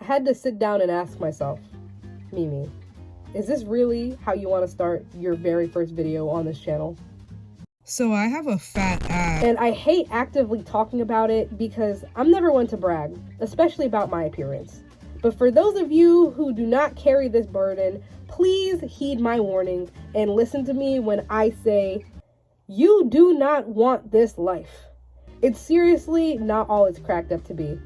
I had to sit down and ask myself, Mimi, is this really how you want to start your very first video on this channel? So I have a fat ass. And I hate actively talking about it because I'm never one to brag, especially about my appearance. But for those of you who do not carry this burden, please heed my warning and listen to me when I say, you do not want this life. It's seriously not all it's cracked up to be.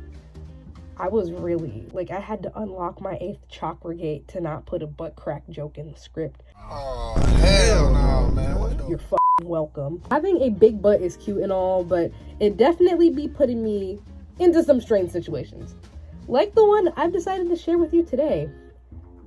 I was really, I had to unlock my 8th chakra gate to not put a butt crack joke in the script. Oh, hell no, man. You're f***ing welcome. Having a big butt is cute and all, but it definitely be putting me into some strange situations. Like the one I've decided to share with you today.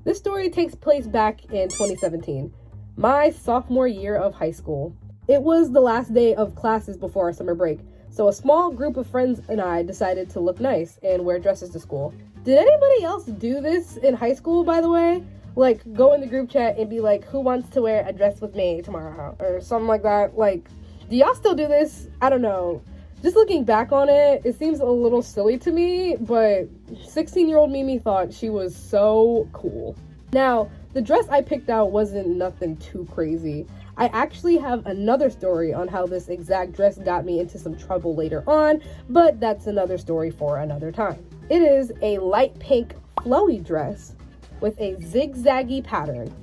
This story takes place back in 2017, my sophomore year of high school. It was the last day of classes before our summer break, so a small group of friends and I decided to look nice and wear dresses to school. Did anybody else do this in high school, by the way? Like, go in the group chat and be like, who wants to wear a dress with me tomorrow? Or something like that. Like, do y'all still do this? I don't know. Just looking back on it, it seems a little silly to me, but 16-year-old Mimi thought she was so cool. Now, the dress I picked out wasn't nothing too crazy. I actually have another story on how this exact dress got me into some trouble later on, but that's another story for another time. It is a light pink flowy dress with a zigzaggy pattern,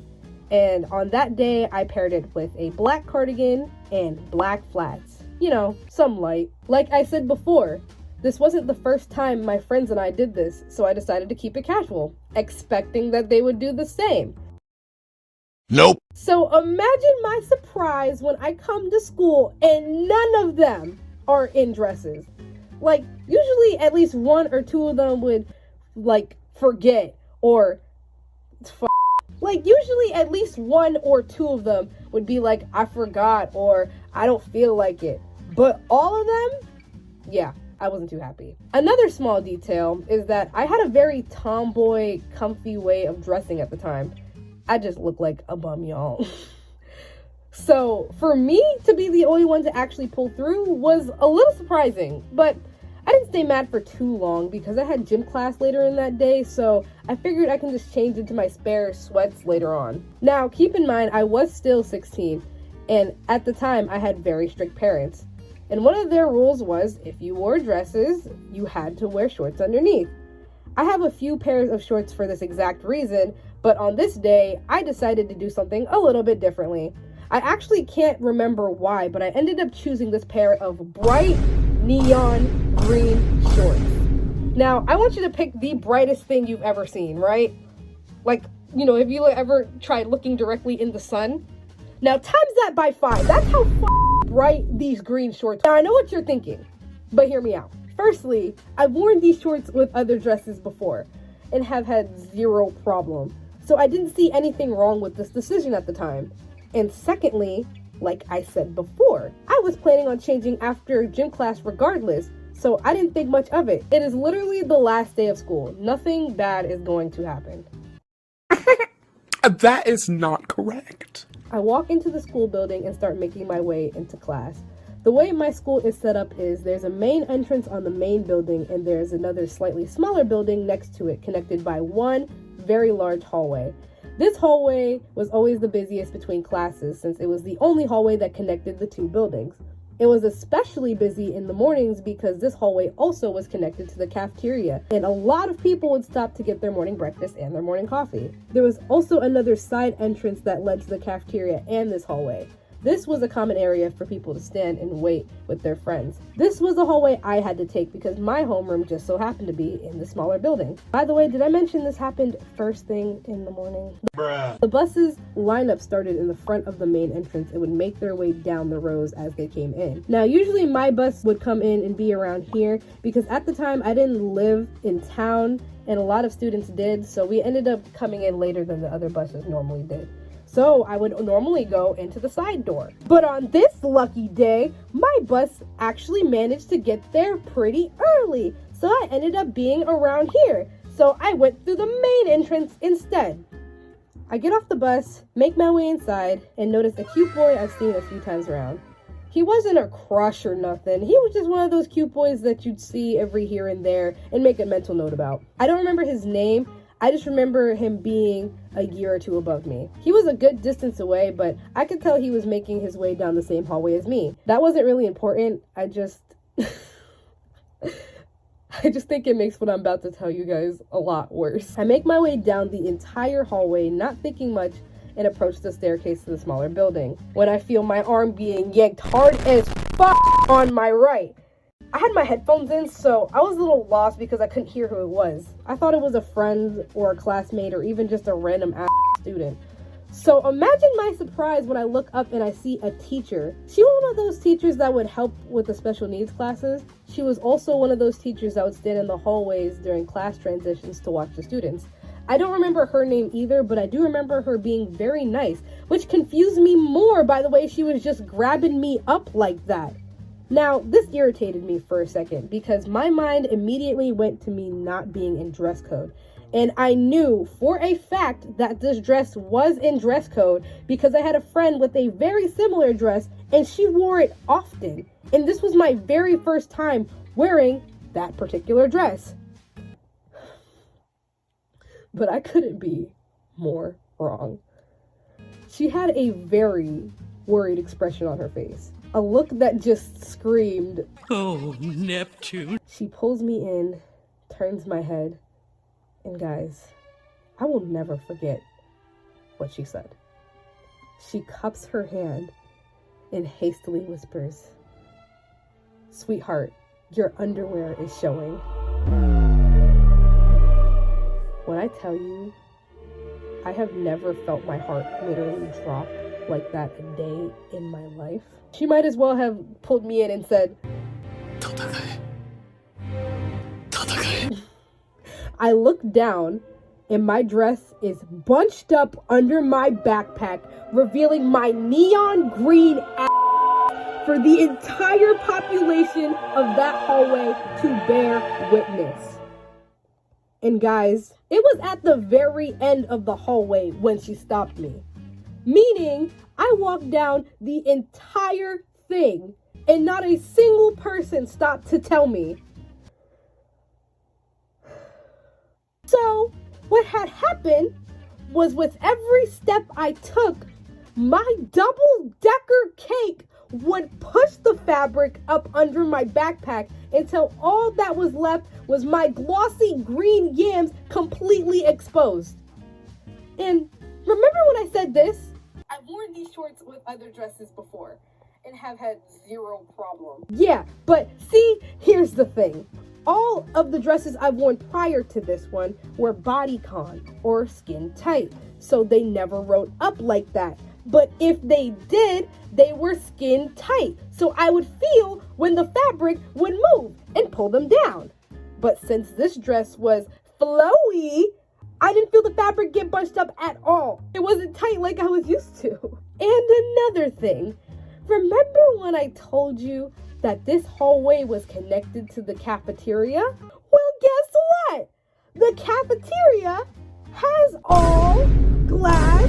and on that day I paired it with a black cardigan and black flats. You know, some light. Like I said before, this wasn't the first time my friends and I did this, so I decided to keep it casual, expecting that they would do the same. Nope. So imagine my surprise when I come to school and none of them are in dresses. Like, usually at least one or two of them would, forget or usually at least one or two of them would be like, I forgot, or I don't feel like it. But all of them, yeah, I wasn't too happy. Another small detail is that I had a very tomboy, comfy way of dressing at the time. I just looked like a bum, y'all. So for me to be the only one to actually pull through was a little surprising, but I didn't stay mad for too long because I had gym class later in that day, so I figured I can just change into my spare sweats later on. Now, keep in mind, I was still 16, and at the time, I had very strict parents. And one of their rules was, if you wore dresses, you had to wear shorts underneath. I have a few pairs of shorts for this exact reason, but on this day, I decided to do something a little bit differently. I actually can't remember why, but I ended up choosing this pair of bright neon green shorts. Now, I want you to pick the brightest thing you've ever seen, right? Have you ever tried looking directly in the sun? Now, times that by 5. That's how bright these green shorts are. Now, I know what you're thinking, but hear me out. Firstly, I've worn these shorts with other dresses before and have had zero problem. So I didn't see anything wrong with this decision at the time. And secondly, like I said before, I was planning on changing after gym class regardless, so I didn't think much of it. It is literally the last day of school. Nothing bad is going to happen. That is not correct. I walk into the school building and start making my way into class. The way my school is set up is there's a main entrance on the main building and there's another slightly smaller building next to it connected by one very large hallway. This hallway was always the busiest between classes since it was the only hallway that connected the two buildings. It was especially busy in the mornings because this hallway also was connected to the cafeteria, and a lot of people would stop to get their morning breakfast and their morning coffee. There was also another side entrance that led to the cafeteria and this hallway. This was a common area for people to stand and wait with their friends. This was the hallway I had to take because my homeroom just so happened to be in the smaller building. By the way, did I mention this happened first thing in the morning? Bruh. The buses lineup started in the front of the main entrance and would make their way down the rows as they came in. Now, usually my bus would come in and be around here because at the time I didn't live in town and a lot of students did, so we ended up coming in later than the other buses normally did. So I would normally go into the side door. But on this lucky day, my bus actually managed to get there pretty early. So I ended up being around here. So I went through the main entrance instead. I get off the bus, make my way inside, and notice a cute boy I've seen a few times around. He He wasn't a crush or nothing. He was just one of those cute boys that you'd see every here and there and make a mental note about. I don't remember his name. I just remember him being a year or two above me. He was a good distance away, but I could tell he was making his way down the same hallway as me. That wasn't really important. I just think it makes what I'm about to tell you guys a lot worse. I make my way down the entire hallway, not thinking much, and approach the staircase to the smaller building, when I feel my arm being yanked hard as fuck on my right. I had my headphones in, so I was a little lost because I couldn't hear who it was. I thought it was a friend or a classmate or even just a random ass student. So imagine my surprise when I look up and I see a teacher. She was one of those teachers that would help with the special needs classes. She was also one of those teachers that would stand in the hallways during class transitions to watch the students. I don't remember her name either, but I do remember her being very nice, which confused me more by the way she was just grabbing me up like that. Now, this irritated me for a second because my mind immediately went to me not being in dress code. And I knew for a fact that this dress was in dress code because I had a friend with a very similar dress and she wore it often. And this was my very first time wearing that particular dress. But I couldn't be more wrong. She had a very worried expression on her face. A look that just screamed, "Oh, Neptune." She pulls me in, turns my head, and guys, I will never forget what she said. She cups her hand and hastily whispers, "Sweetheart, your underwear is showing." When I tell you, I have never felt my heart literally drop like that a day in my life. She might as well have pulled me in and said, "Tatakai. Tatakai." I look down and my dress is bunched up under my backpack, revealing my neon green ass for the entire population of that hallway to bear witness. And guys, it was at the very end of the hallway when she stopped me. Meaning, I walked down the entire thing and not a single person stopped to tell me. So, what had happened was with every step I took, my double-decker cake would push the fabric up under my backpack until all that was left was my glossy green yams completely exposed. And remember when I said this? I've worn these shorts with other dresses before and have had zero problem. Yeah, but see, here's the thing. All of the dresses I've worn prior to this one were bodycon or skin tight, so they never rode up like that. But if they did, they were skin tight, so I would feel when the fabric would move and pull them down. But since this dress was flowy, I didn't feel the fabric get bunched up at all. It wasn't tight like I was used to. And another thing, remember when I told you that this hallway was connected to the cafeteria? Well, guess what? The cafeteria has all glass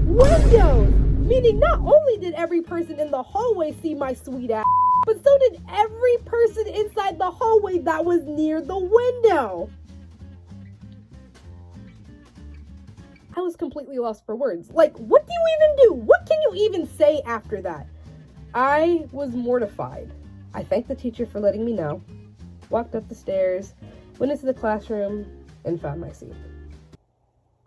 windows, meaning not only did every person in the hallway see my sweet ass, but so did every person inside the hallway that was near the window. I was completely lost for words. Like, what do you even do? What can you even say after that? I was mortified. I thanked the teacher for letting me know, walked up the stairs, went into the classroom, and found my seat.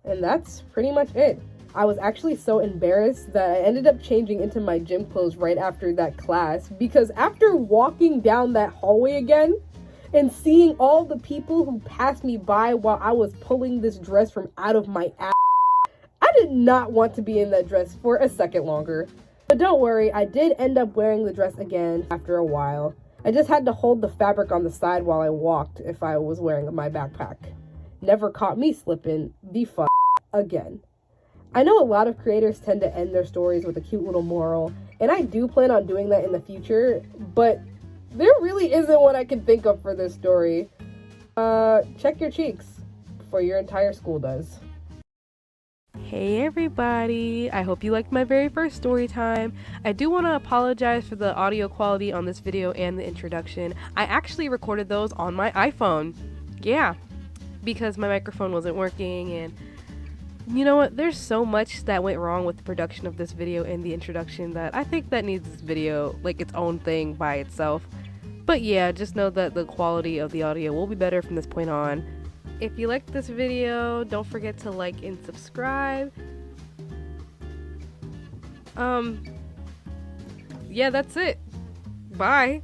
And that's pretty much it. I was actually so embarrassed that I ended up changing into my gym clothes right after that class, because after walking down that hallway again and seeing all the people who passed me by while I was pulling this dress from out of my ass, I did not want to be in that dress for a second longer. But don't worry, I did end up wearing the dress again after a while. I just had to hold the fabric on the side while I walked if I was wearing my backpack. Never caught me slipping the fuck again. I know a lot of creators tend to end their stories with a cute little moral, and I do plan on doing that in the future, but there really isn't one I can think of for this story. Check your cheeks before your entire school does. Hey everybody, I hope you liked my very first story time. I do want to apologize for the audio quality on this video and the introduction. I actually recorded those on my iPhone. Yeah, because my microphone wasn't working, and you know what, there's so much that went wrong with the production of this video and the introduction that I think that needs this video like its own thing by itself. But yeah, just know that the quality of the audio will be better from this point on. If you liked this video, don't forget to like and subscribe. Yeah, that's it. Bye.